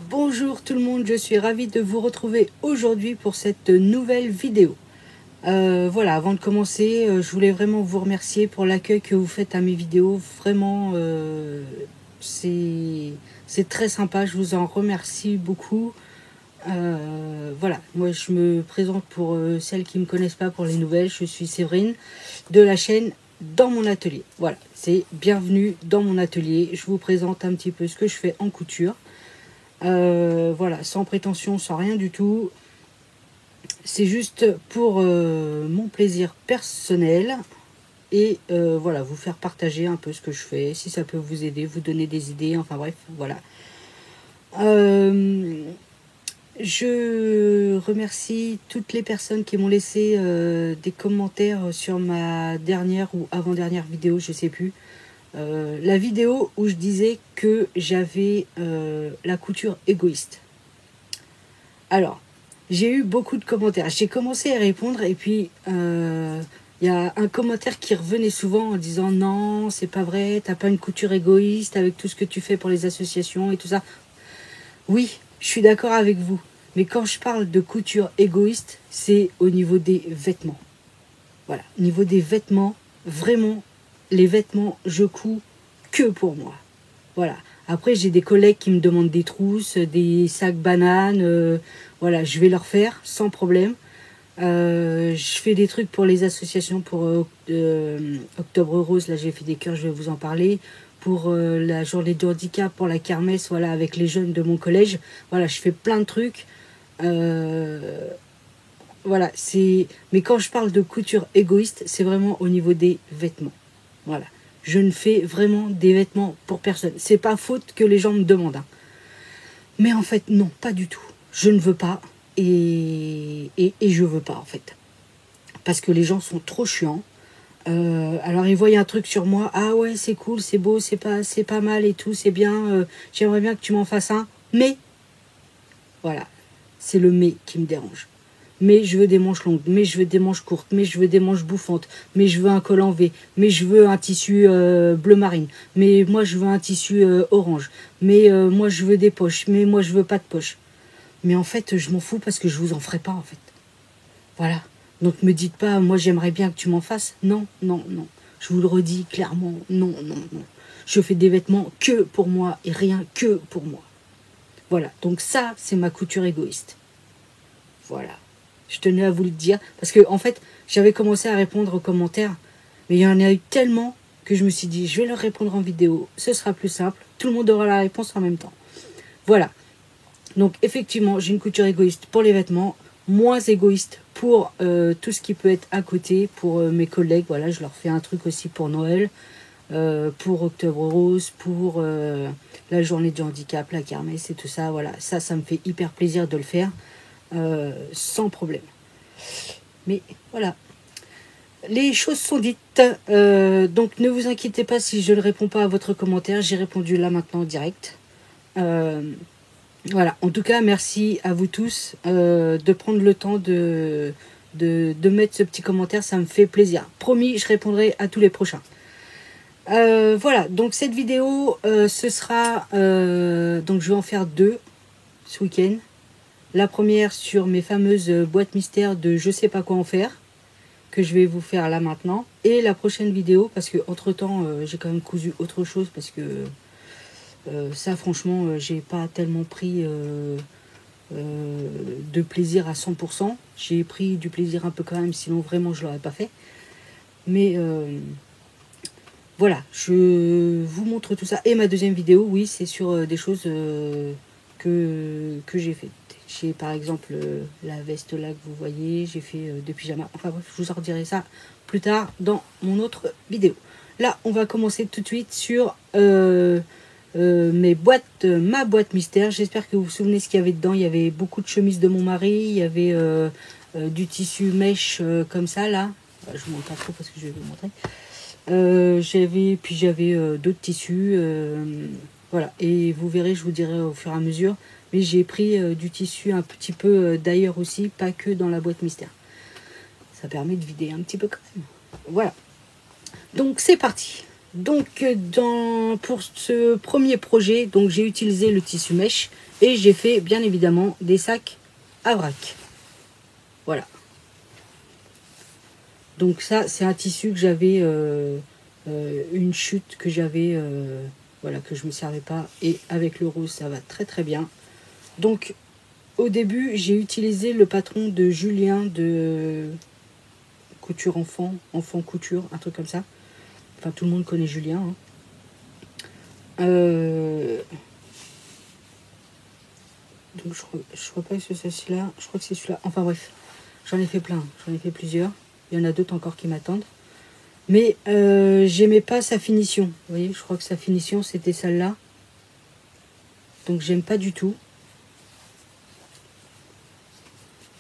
Bonjour tout le monde, je suis ravie de vous retrouver aujourd'hui pour cette nouvelle vidéo. Voilà, avant de commencer, je voulais vraiment vous remercier pour l'accueil que vous faites à mes vidéos. Vraiment, c'est très sympa, je vous en remercie beaucoup. Voilà, moi je me présente pour celles qui ne me connaissent pas pour les nouvelles. Je suis Séverine de la chaîne Dans mon atelier. Voilà, c'est bienvenue dans mon atelier. Je vous présente un petit peu ce que je fais en couture. Voilà, sans prétention, sans rien du tout. C'est juste pour mon plaisir personnel. Et voilà, vous faire partager un peu ce que je fais. Si ça peut vous aider, vous donner des idées. Enfin bref, voilà. Je remercie toutes les personnes qui m'ont laissé des commentaires sur ma dernière ou avant-dernière vidéo, je sais plus. La vidéo où je disais que j'avais la couture égoïste. Alors, j'ai eu beaucoup de commentaires. J'ai commencé à répondre et puis y a un commentaire qui revenait souvent en disant non, c'est pas vrai, t'as pas une couture égoïste avec tout ce que tu fais pour les associations et tout ça. Oui, je suis d'accord avec vous. Mais quand je parle de couture égoïste, c'est au niveau des vêtements. Voilà, au niveau des vêtements, vraiment, les vêtements, je couds que pour moi. Voilà. Après, j'ai des collègues qui me demandent des trousses, des sacs bananes. Voilà, je vais leur faire sans problème. Je fais des trucs pour les associations, pour Octobre Rose, là j'ai fait des cœurs, je vais vous en parler. Pour la journée du handicap, pour la kermesse, voilà, avec les jeunes de mon collège. Voilà, je fais plein de trucs. Voilà, c'est. Mais quand je parle de couture égoïste, c'est vraiment au niveau des vêtements. Voilà. Je ne fais vraiment des vêtements pour personne. C'est pas faute que les gens me demandent. Hein. Mais en fait, non, pas du tout. Je ne veux pas. Et je veux pas, en fait. Parce que les gens sont trop chiants. Alors ils voient un truc sur moi. Ah ouais, c'est cool, c'est beau, c'est pas mal et tout, c'est bien. J'aimerais bien que tu m'en fasses un. Mais, voilà. C'est le mais qui me dérange. Mais je veux des manches longues, mais je veux des manches courtes, mais je veux des manches bouffantes, mais je veux un col en V, mais je veux un tissu bleu marine, mais moi je veux un tissu orange, mais moi je veux des poches, mais moi je veux pas de poches. Mais en fait, je m'en fous parce que je vous en ferai pas en fait. Voilà. Donc me dites pas, moi j'aimerais bien que tu m'en fasses. Non, non, non. Je vous le redis clairement, non, non, non. Je fais des vêtements que pour moi et rien que pour moi. Voilà. Donc ça, c'est ma couture égoïste. Voilà. Je tenais à vous le dire. Parce que, en fait, j'avais commencé à répondre aux commentaires. Mais il y en a eu tellement que je me suis dit, je vais leur répondre en vidéo. Ce sera plus simple. Tout le monde aura la réponse en même temps. Voilà. Donc, effectivement, j'ai une couture égoïste pour les vêtements. Moins égoïste pour tout ce qui peut être à côté. Pour mes collègues. Voilà, je leur fais un truc aussi pour Noël. Pour Octobre Rose. Pour la journée du handicap, la kermesse et tout ça. Voilà. Ça me fait hyper plaisir de le faire. Sans problème. Mais voilà, les choses sont dites. Donc ne vous inquiétez pas si je ne réponds pas à votre commentaire. J'ai répondu là maintenant en direct. Voilà, en tout cas, merci à vous tous de prendre le temps de mettre ce petit commentaire. Ça me fait plaisir. Promis, je répondrai à tous les prochains. Voilà, donc cette vidéo, ce sera... donc je vais en faire 2 ce week-end. La première sur mes fameuses boîtes mystères de je sais pas quoi en faire, que je vais vous faire là maintenant. Et la prochaine vidéo, parce que entre temps j'ai quand même cousu autre chose, parce que ça franchement j'ai pas tellement pris de plaisir à 100%. J'ai pris du plaisir un peu quand même, sinon vraiment je l'aurais pas fait. Mais voilà, je vous montre tout ça. Et ma deuxième vidéo, oui, c'est sur des choses que j'ai fait. J'ai par exemple la veste là que vous voyez, j'ai fait des pyjamas. Enfin bref, je vous en redirai ça plus tard dans mon autre vidéo. Là, on va commencer tout de suite sur ma boîte mystère. J'espère que vous vous souvenez ce qu'il y avait dedans. Il y avait beaucoup de chemises de mon mari, il y avait du tissu mèche comme ça là. Je vous montre pas trop parce que je vais vous montrer. J'avais d'autres tissus. Voilà, et vous verrez, je vous dirai au fur et à mesure. Mais j'ai pris du tissu un petit peu d'ailleurs aussi, pas que dans la boîte mystère. Ça permet de vider un petit peu quand même. Voilà. Donc c'est parti. Donc pour ce premier projet, donc j'ai utilisé le tissu mèche et j'ai fait bien évidemment des sacs à vrac. Voilà. Donc ça c'est un tissu que j'avais une chute que j'avais voilà, que je me servais pas, et avec le rose ça va très très bien. Donc au début j'ai utilisé le patron de Julien de couture enfant couture, un truc comme ça. Enfin tout le monde connaît Julien, hein. Donc je crois pas que c'est celui-là, je crois que c'est celui-là. Enfin bref, j'en ai fait plein, j'en ai fait plusieurs. Il y en a d'autres encore qui m'attendent. Mais j'aimais pas sa finition. Vous voyez, je crois que sa finition c'était celle-là. Donc j'aime pas du tout.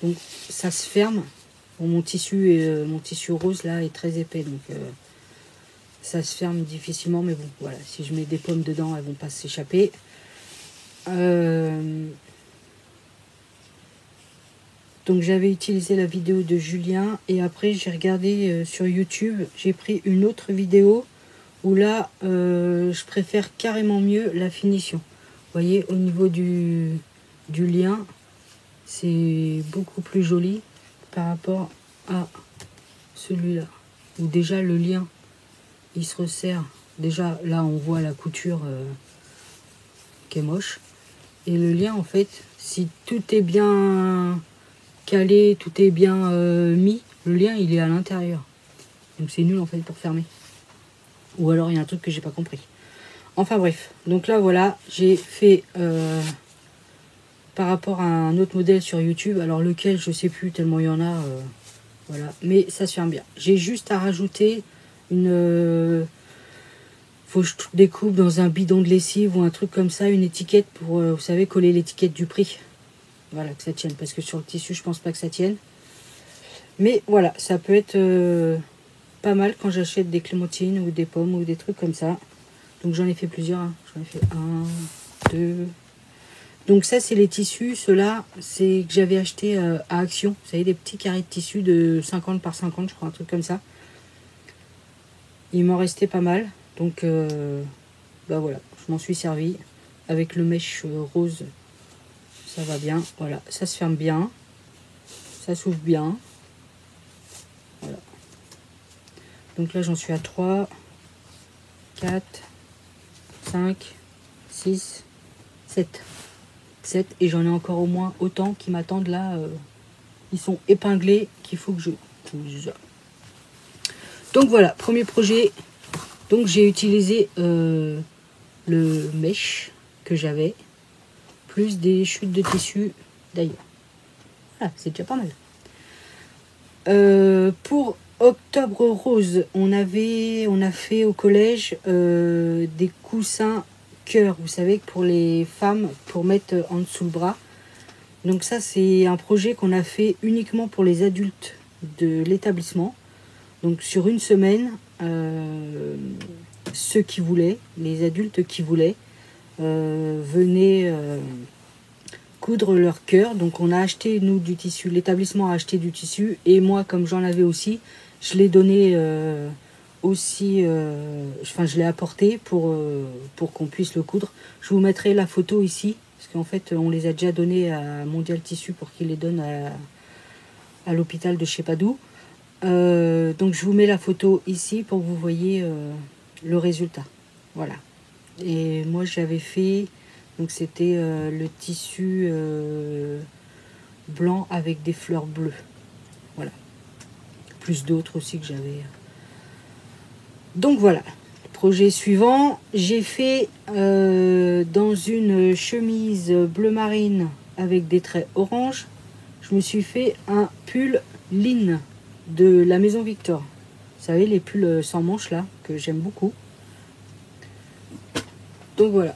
Donc ça se ferme. Bon, mon tissu rose là est très épais, donc ça se ferme difficilement. Mais bon, voilà, si je mets des pommes dedans, elles vont pas s'échapper. Donc j'avais utilisé la vidéo de Julien et après j'ai regardé sur YouTube, j'ai pris une autre vidéo où là je préfère carrément mieux la finition. Vous voyez, au niveau du lien, c'est beaucoup plus joli par rapport à celui-là. Où déjà le lien, il se resserre. Déjà là on voit la couture qui est moche. Et le lien en fait, si tout est bien calé, tout est bien mis, le lien il est à l'intérieur. Donc c'est nul en fait pour fermer. Ou alors il y a un truc que j'ai pas compris. Enfin bref, donc là voilà, j'ai fait par rapport à un autre modèle sur YouTube, alors lequel je sais plus tellement il y en a, voilà, mais ça se ferme bien. J'ai juste à rajouter une faut que je découpe dans un bidon de lessive ou un truc comme ça, une étiquette pour, vous savez, coller l'étiquette du prix. Voilà, que ça tienne, parce que sur le tissu je pense pas que ça tienne. Mais voilà, ça peut être pas mal quand j'achète des clémentines ou des pommes ou des trucs comme ça. Donc j'en ai fait plusieurs, hein. J'en ai fait un, deux. Donc ça c'est les tissus, ceux-là c'est que j'avais acheté à Action. Vous savez, des petits carrés de tissu de 50 par 50, je crois, un truc comme ça. Il m'en restait pas mal. Donc bah voilà, je m'en suis servi. Avec le mèche rose, ça va bien. Voilà, ça se ferme bien. Ça s'ouvre bien. Voilà. Donc là j'en suis à 3, 4, 5, 6, 7. 7 et j'en ai encore au moins autant qui m'attendent là. Ils sont épinglés qu'il faut que je pousse. Donc voilà, premier projet. Donc j'ai utilisé le mèche que j'avais, plus des chutes de tissu d'ailleurs. Voilà, c'est déjà pas mal. Pour Octobre Rose, on a fait au collège des coussins cœur, vous savez, pour les femmes, pour mettre en dessous le bras. Donc ça, c'est un projet qu'on a fait uniquement pour les adultes de l'établissement. Donc sur une semaine, ceux qui voulaient, les adultes qui voulaient, venaient coudre leur cœur. Donc on a acheté, nous, du tissu. L'établissement a acheté du tissu. Et moi, comme j'en avais aussi, je l'ai donné aussi... Enfin, je l'ai apporté pour qu'on puisse le coudre. Je vous mettrai la photo ici. Parce qu'en fait, on les a déjà donnés à Mondial Tissu pour qu'ils les donnent à l'hôpital de je sais pas d'où. Donc je vous mets la photo ici pour que vous voyez le résultat. Voilà. Et moi j'avais fait, donc c'était le tissu blanc avec des fleurs bleues. Voilà. Plus d'autres aussi que j'avais. Donc voilà. Projet suivant, j'ai fait dans une chemise bleu marine avec des traits orange, je me suis fait un pull Lynn de la Maison Victor. Vous savez, les pulls sans manches là, que j'aime beaucoup. Donc voilà.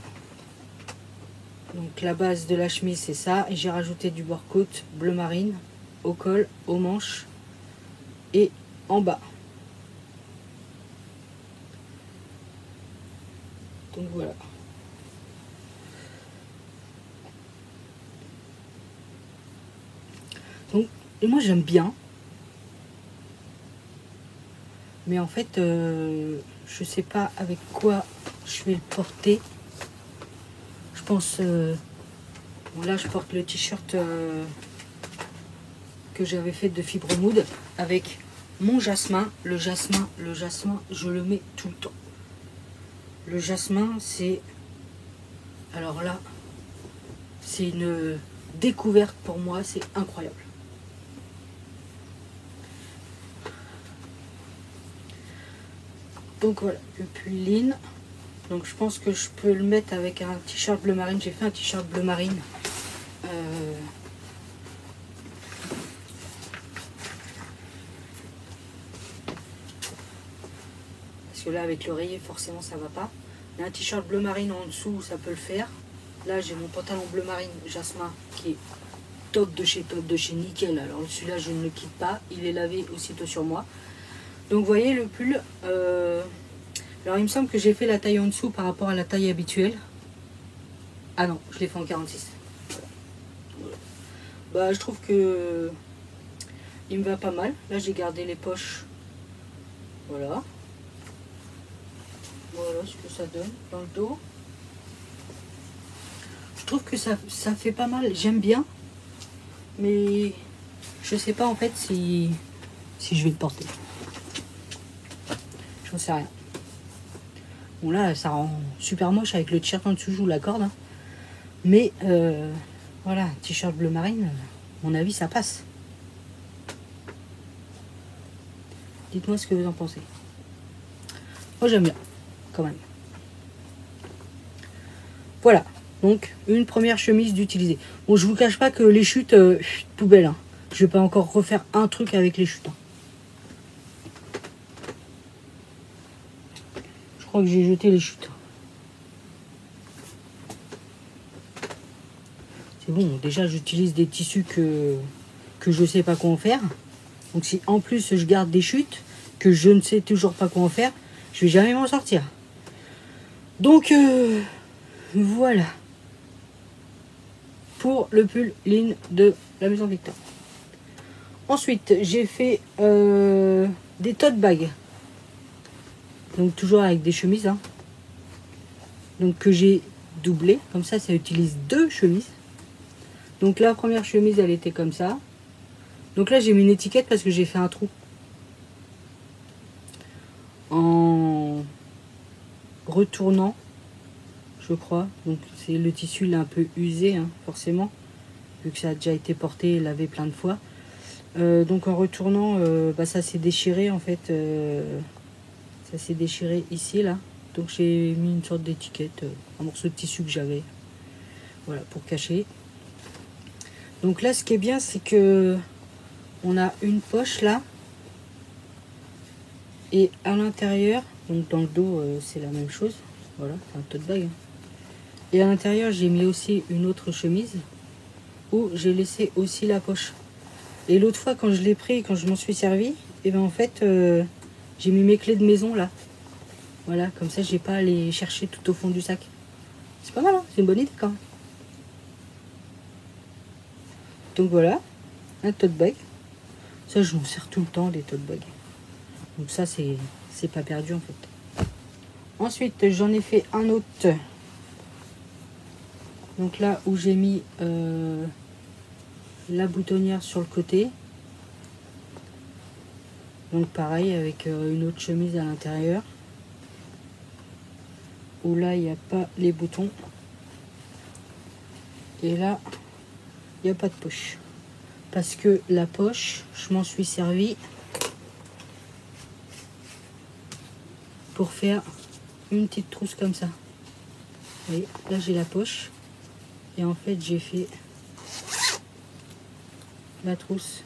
Donc la base de la chemise c'est ça. Et j'ai rajouté du bord-côte bleu marine au col, aux manches et en bas. Donc voilà. Donc, et moi j'aime bien. Mais en fait, je sais pas avec quoi je vais le porter. Je pense... bon, là, je porte le t-shirt que j'avais fait de fibre mood avec mon jasmin. Le jasmin, je le mets tout le temps. Le jasmin, c'est... Alors là, c'est une découverte pour moi, c'est incroyable. Donc voilà, le pull lin. Donc je pense que je peux le mettre avec un t-shirt bleu marine. J'ai fait un t-shirt bleu marine. Parce que là avec l'oreiller forcément ça va pas. Il y a un t-shirt bleu marine en dessous, ça peut le faire. Là j'ai mon pantalon bleu marine jasmin qui est top de chez nickel. Alors celui-là je ne le quitte pas. Il est lavé aussitôt sur moi. Donc vous voyez le pull. Alors il me semble que j'ai fait la taille en dessous par rapport à la taille habituelle. Ah non, je l'ai fait en 46. Voilà. Bah je trouve que il me va pas mal. Là j'ai gardé les poches. Voilà. Voilà ce que ça donne dans le dos. Je trouve que ça fait pas mal. J'aime bien. Mais je sais pas en fait si je vais le porter. J'en sais rien. Bon là ça rend super moche avec le t-shirt en dessous, je vous l'accorde. Hein. Mais voilà, t-shirt bleu marine, à mon avis ça passe. Dites-moi ce que vous en pensez. Moi j'aime bien, quand même. Voilà, donc une première chemise d'utiliser. Bon, je vous cache pas que les chutes, poubelle. Hein. Je vais pas encore refaire un truc avec les chutes. Hein. Je crois que j'ai jeté les chutes. C'est bon, déjà j'utilise des tissus que je sais pas quoi en faire. Donc si en plus je garde des chutes que je ne sais toujours pas quoi en faire, je vais jamais m'en sortir. Donc voilà pour le pull lin de la Maison Victor. Ensuite j'ai fait des tote bags. Donc toujours avec des chemises. Hein. Donc que j'ai doublé. Comme ça utilise deux chemises. Donc la première chemise elle était comme ça. Donc là j'ai mis une étiquette parce que j'ai fait un trou. En retournant, je crois. Donc c'est le tissu il est un peu usé, hein, forcément, vu que ça a déjà été porté et lavé plein de fois. Donc en retournant, bah, ça s'est déchiré en fait. Ça s'est déchiré ici là. Donc j'ai mis une sorte d'étiquette, un morceau de tissu que j'avais. Voilà, pour cacher. Donc là ce qui est bien c'est que on a une poche là. Et à l'intérieur, donc dans le dos c'est la même chose. Voilà, c'est un tote bag. Hein. Et à l'intérieur j'ai mis aussi une autre chemise où j'ai laissé aussi la poche. Et l'autre fois quand je l'ai pris, quand je m'en suis servi, et ben en fait j'ai mis mes clés de maison là. Voilà, comme ça j'ai pas à les chercher tout au fond du sac. C'est pas mal, hein, c'est une bonne idée quand même. Donc voilà, un tote bag. Ça je m'en sers tout le temps les tote bags. Donc ça c'est pas perdu en fait. Ensuite j'en ai fait un autre. Donc là où j'ai mis la boutonnière sur le côté. Donc pareil avec une autre chemise à l'intérieur. Où là il n'y a pas les boutons. Et là il n'y a pas de poche. Parce que la poche, je m'en suis servi pour faire une petite trousse comme ça. Vous voyez, là j'ai la poche. Et en fait j'ai fait la trousse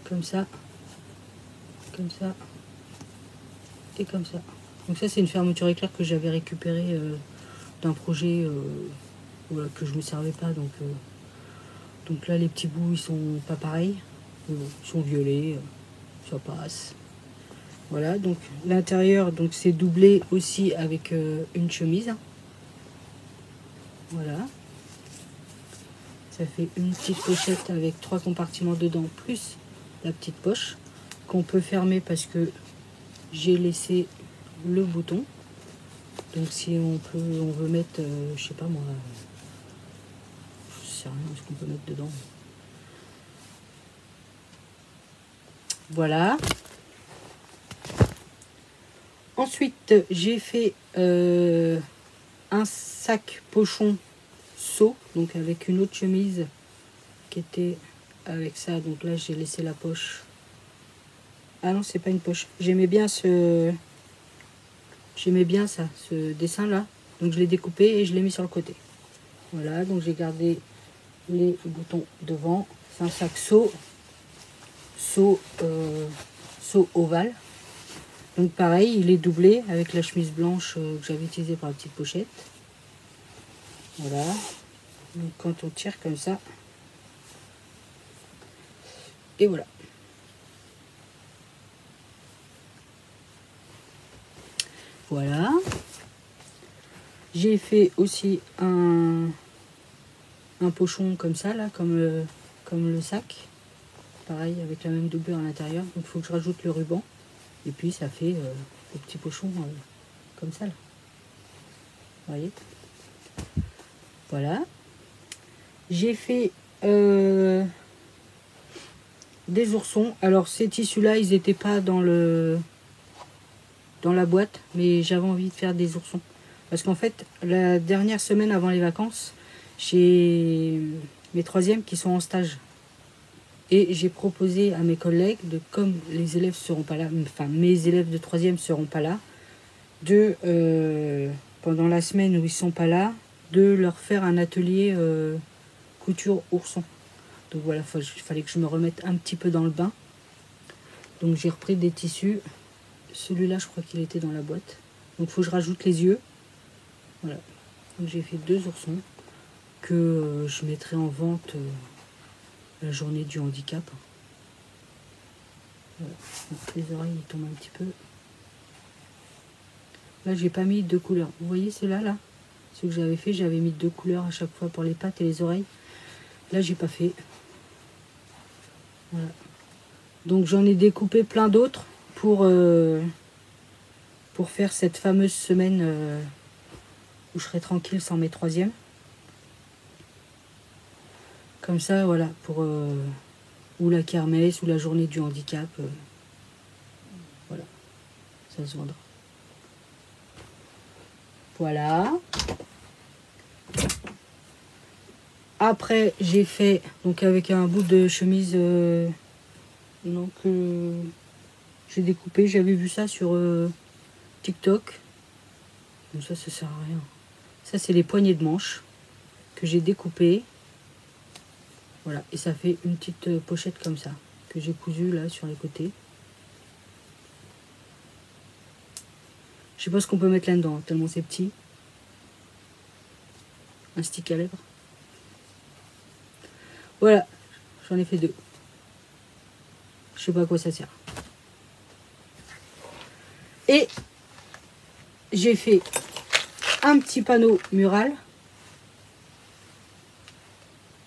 comme ça et comme ça. Donc ça c'est une fermeture éclair que j'avais récupérée d'un projet voilà, que je me servais pas. Donc là les petits bouts ils sont pas pareils, ils sont violets, ça passe. Voilà, donc l'intérieur donc c'est doublé aussi avec une chemise. Voilà. Ça fait une petite pochette avec 3 compartiments dedans, plus la petite poche, qu'on peut fermer parce que j'ai laissé le bouton. Donc si on veut mettre, je sais pas moi, je sais rien ce qu'on peut mettre dedans. Voilà. Ensuite, j'ai fait un sac pochon seau, donc avec une autre chemise qui était avec ça. Donc là, j'ai laissé la poche. Ah non, c'est pas une poche. J'aimais bien ça, ce dessin-là. Donc je l'ai découpé et je l'ai mis sur le côté. Voilà, donc j'ai gardé les boutons devant. C'est un sac seau ovale. Donc pareil, il est doublé avec la chemise blanche que j'avais utilisée pour la petite pochette. Voilà. Donc quand on tire comme ça, et voilà. Voilà. J'ai fait aussi un pochon comme ça, là, comme le sac. Pareil, avec la même doublure à l'intérieur. Donc il faut que je rajoute le ruban. Et puis ça fait le petit pochon comme ça, là. Vous voyez? Voilà. J'ai fait des oursons. Alors ces tissus-là, ils n'étaient pas dans la boîte, mais j'avais envie de faire des oursons. Parce qu'en fait, la dernière semaine avant les vacances, j'ai mes troisièmes qui sont en stage. Et j'ai proposé à mes collègues, comme les élèves seront pas là, enfin mes élèves de troisième seront pas là, pendant la semaine où ils sont pas là, de leur faire un atelier couture ourson. Donc voilà, il fallait que je me remette un petit peu dans le bain. Donc j'ai repris des tissus. Celui-là, je crois qu'il était dans la boîte. Donc il faut que je rajoute les yeux. Voilà. Donc j'ai fait 2 oursons que je mettrai en vente la journée du handicap. Voilà. Donc, les oreilles ils tombent un petit peu. Là, j'ai pas mis 2 couleurs. Vous voyez ceux-là, là, ce que j'avais fait, j'avais mis 2 couleurs à chaque fois pour les pattes et les oreilles. Là, j'ai pas fait. Voilà. Donc j'en ai découpé plein d'autres pour faire cette fameuse semaine où je serai tranquille sans mes troisièmes. Comme ça, voilà, pour ou la kermesse ou la journée du handicap. Voilà, ça se vendra. Voilà. Après, j'ai fait, donc avec un bout de chemise, donc j'ai découpé, j'avais vu ça sur TikTok. Donc ça sert à rien. Ça, c'est les poignées de manches que j'ai découpées. Voilà, et ça fait une petite pochette comme ça, que j'ai cousue là sur les côtés. Je sais pas ce qu'on peut mettre là-dedans, tellement c'est petit. Un stick à lèvres. Voilà, j'en ai fait 2. Je sais pas à quoi ça sert. Et j'ai fait un petit panneau mural.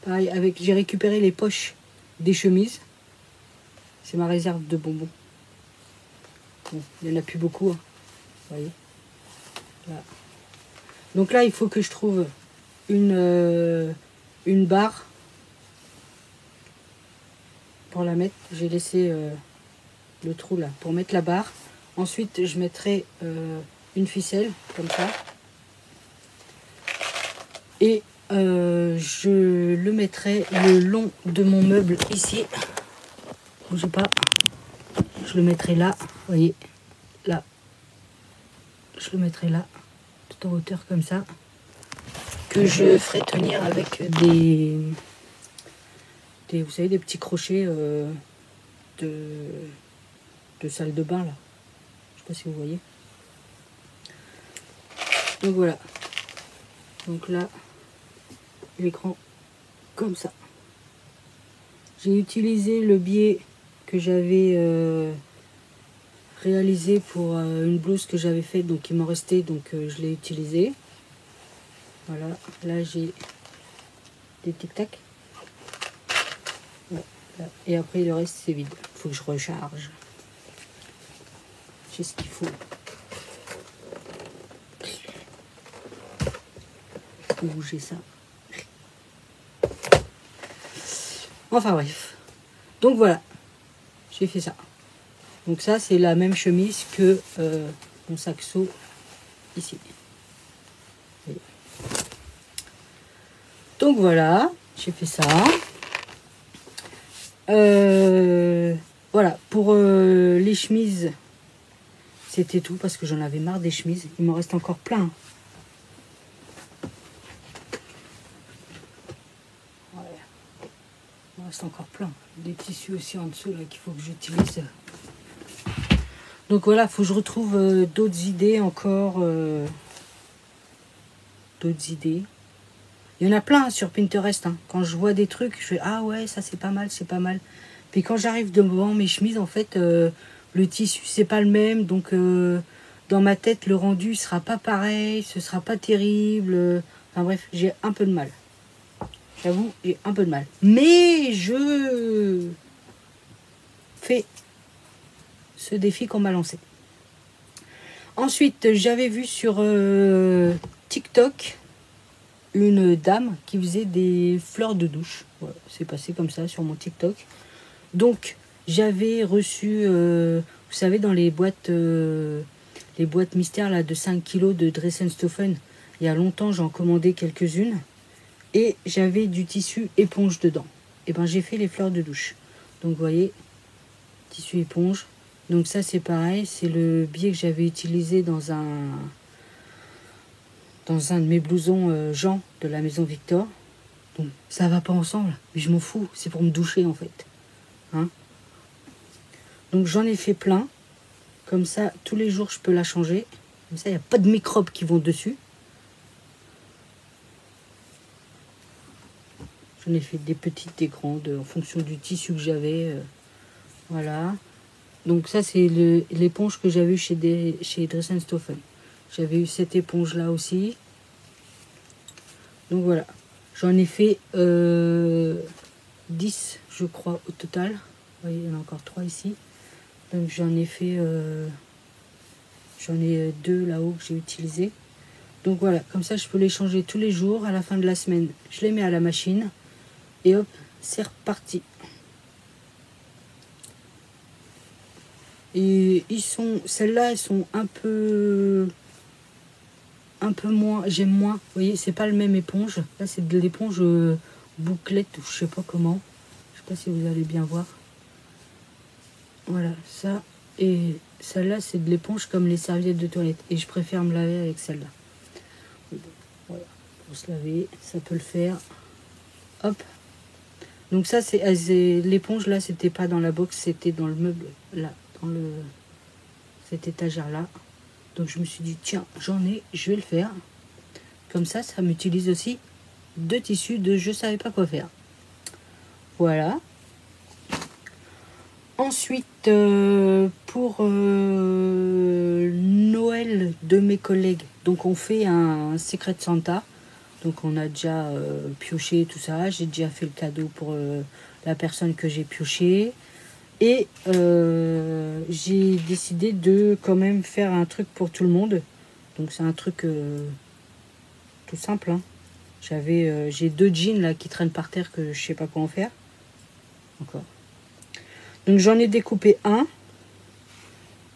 Pareil, j'ai récupéré les poches des chemises. C'est ma réserve de bonbons. Bon, il n'y en a plus beaucoup. Hein. Vous voyez. Voilà. Donc là, il faut que je trouve une barre pour la mettre. J'ai laissé le trou là pour mettre la barre. Ensuite, je mettrai une ficelle comme ça. Et je le mettrai le long de mon meuble ici. Bougez pas. Je le mettrai là. Vous voyez. Là. Je le mettrai là. Tout en hauteur comme ça. Que je ferai tenir avec vous savez, des petits crochets de salle de bain là. Je sais pas si vous voyez. Donc voilà. Donc là, l'écran comme ça. J'ai utilisé le biais que j'avais réalisé pour une blouse que j'avais faite, donc il m'en restait, donc je l'ai utilisé. Voilà, là j'ai des tic-tac. Et après le reste c'est vide. Il faut que je recharge. j'ai ce qu'il faut. Faut bouger ça. Enfin bref. Donc voilà, j'ai fait ça. Donc ça, c'est la même chemise que mon saxo ici. Donc voilà, j'ai fait ça. Voilà, pour les chemises, c'était tout parce que j'en avais marre des chemises. Il m'en reste encore plein. Ouais. Il m'en reste encore plein. Des tissus aussi en dessous là qu'il faut que j'utilise. Donc voilà, il faut que je retrouve d'autres idées encore. D'autres idées. Il y en a plein sur Pinterest. Hein. Quand je vois des trucs, je fais ah ouais, ça c'est pas mal, c'est pas mal. Puis quand j'arrive devant mes chemises, en fait, le tissu c'est pas le même. Donc dans ma tête, le rendu sera pas pareil, ce sera pas terrible. Enfin bref, j'ai un peu de mal. J'avoue, j'ai un peu de mal. Mais je fais ce défi qu'on m'a lancé. Ensuite, j'avais vu sur TikTok une dame qui faisait des fleurs de douche. Voilà, c'est passé comme ça sur mon TikTok. Donc, j'avais reçu, vous savez, dans les boîtes mystères là, de 5 kilos de Dressenstoffen, il y a longtemps, j'en commandais quelques-unes. Et j'avais du tissu éponge dedans. Et ben j'ai fait les fleurs de douche. Donc, vous voyez, tissu éponge. Donc ça, c'est pareil. C'est le biais que j'avais utilisé dans un de mes blousons Jean de la maison Victor. Donc ça va pas ensemble, mais je m'en fous, c'est pour me doucher en fait. Hein, donc j'en ai fait plein, comme ça tous les jours je peux la changer, comme ça il n'y a pas de microbes qui vont dessus. J'en ai fait des petites, des grandes, en fonction du tissu que j'avais. Voilà. Donc ça c'est l'éponge que j'avais eu chez Dressenstoffen. J'avais eu cette éponge là aussi. Donc voilà. J'en ai fait 10, je crois, au total. Vous voyez, il y en a encore 3 ici. Donc j'en ai fait... j'en ai 2 là-haut que j'ai utilisé. Donc voilà, comme ça je peux les changer tous les jours. À la fin de la semaine, je les mets à la machine. Et hop, c'est reparti. Et celles-là, elles sont un peu moins, j'aime moins. Vous voyez, c'est pas le même éponge. Là, c'est de l'éponge bouclette ou je sais pas comment. Je sais pas si vous allez bien voir. Voilà, ça. Et celle-là, c'est de l'éponge comme les serviettes de toilette. Et je préfère me laver avec celle-là. Voilà, pour se laver, ça peut le faire. Hop. Donc ça, c'est l'éponge, là, c'était pas dans la box, c'était dans le meuble, là, dans cette étagère-là. Donc je me suis dit, tiens, j'en ai, je vais le faire. Comme ça, ça m'utilise aussi 2 tissus de je savais pas quoi faire. Voilà. Ensuite, pour Noël de mes collègues, donc on fait un Secret Santa. Donc on a déjà pioché tout ça. J'ai déjà fait le cadeau pour la personne que j'ai pioché. Et j'ai décidé de quand même faire un truc pour tout le monde. Donc c'est un truc tout simple. Hein. J'ai 2 jeans là qui traînent par terre que je sais pas quoi en faire. Encore. Donc j'en ai découpé un.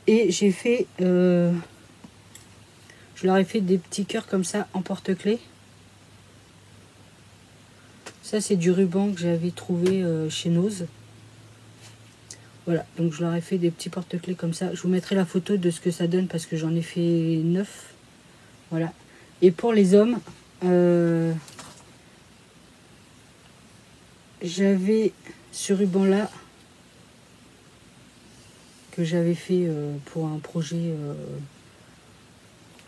Et j'ai fait... je leur ai fait des petits cœurs comme ça en porte-clés. Ça c'est du ruban que j'avais trouvé chez Nose. Voilà, donc je leur ai fait des petits porte-clés comme ça. Je vous mettrai la photo de ce que ça donne parce que j'en ai fait 9. Voilà. Et pour les hommes, j'avais ce ruban-là que j'avais fait pour un projet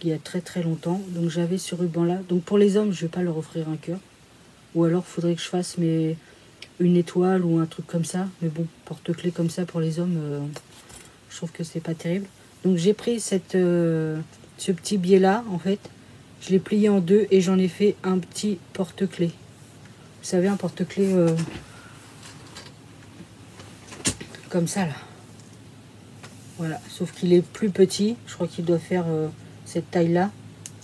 il y a très très longtemps. Donc j'avais ce ruban-là. Donc pour les hommes, je ne vais pas leur offrir un cœur. Ou alors, il faudrait que je fasse une étoile ou un truc comme ça. Mais bon, porte-clés comme ça pour les hommes, je trouve que c'est pas terrible. Donc j'ai pris ce petit biais-là, en fait. Je l'ai plié en 2 et j'en ai fait un petit porte-clés. Vous savez, un porte-clés comme ça, là. Voilà, sauf qu'il est plus petit. Je crois qu'il doit faire cette taille-là.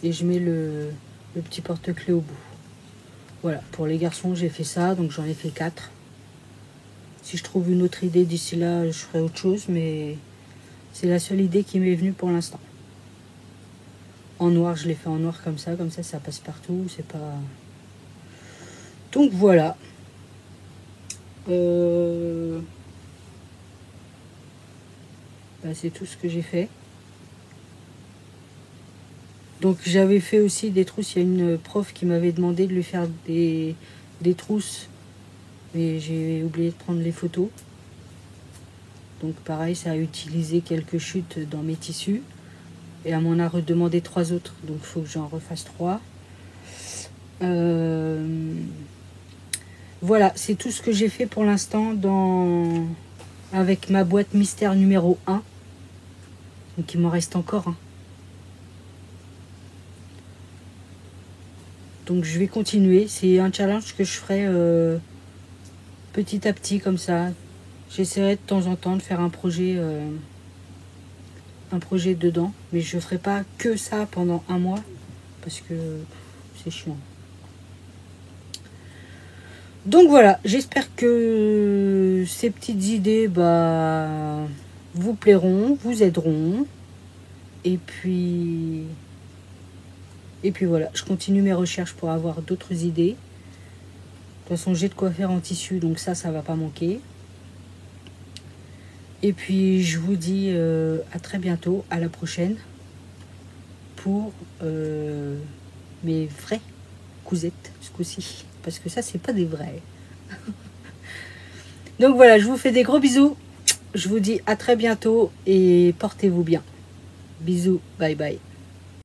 Et je mets le petit porte-clés au bout. Voilà, pour les garçons, j'ai fait ça. Donc j'en ai fait 4. Si je trouve une autre idée d'ici là, je ferai autre chose. Mais c'est la seule idée qui m'est venue pour l'instant. En noir, je l'ai fait en noir comme ça ça passe partout. C'est pas... Donc voilà. C'est tout ce que j'ai fait. Donc j'avais fait aussi des trousses. Il y a une prof qui m'avait demandé de lui faire des trousses. Mais j'ai oublié de prendre les photos. Donc pareil, ça a utilisé quelques chutes dans mes tissus. Et elle m'en a redemandé 3 autres. Donc il faut que j'en refasse 3. Voilà, c'est tout ce que j'ai fait pour l'instant avec ma boîte mystère numéro 1. Donc il m'en reste encore un. Donc je vais continuer. C'est un challenge que je ferai petit à petit comme ça. J'essaierai de temps en temps de faire un projet dedans. Mais je ne ferai pas que ça pendant un mois. Parce que c'est chiant. Donc voilà, j'espère que ces petites idées vous plairont, vous aideront. Et puis voilà, je continue mes recherches pour avoir d'autres idées. De toute façon, j'ai de quoi faire en tissu, donc ça va pas manquer. Et puis, je vous dis à très bientôt, à la prochaine, pour mes vraies cousettes, ce coup-ci. Parce que ça, c'est pas des vrais. Donc voilà, je vous fais des gros bisous. Je vous dis à très bientôt et portez-vous bien. Bisous, bye bye.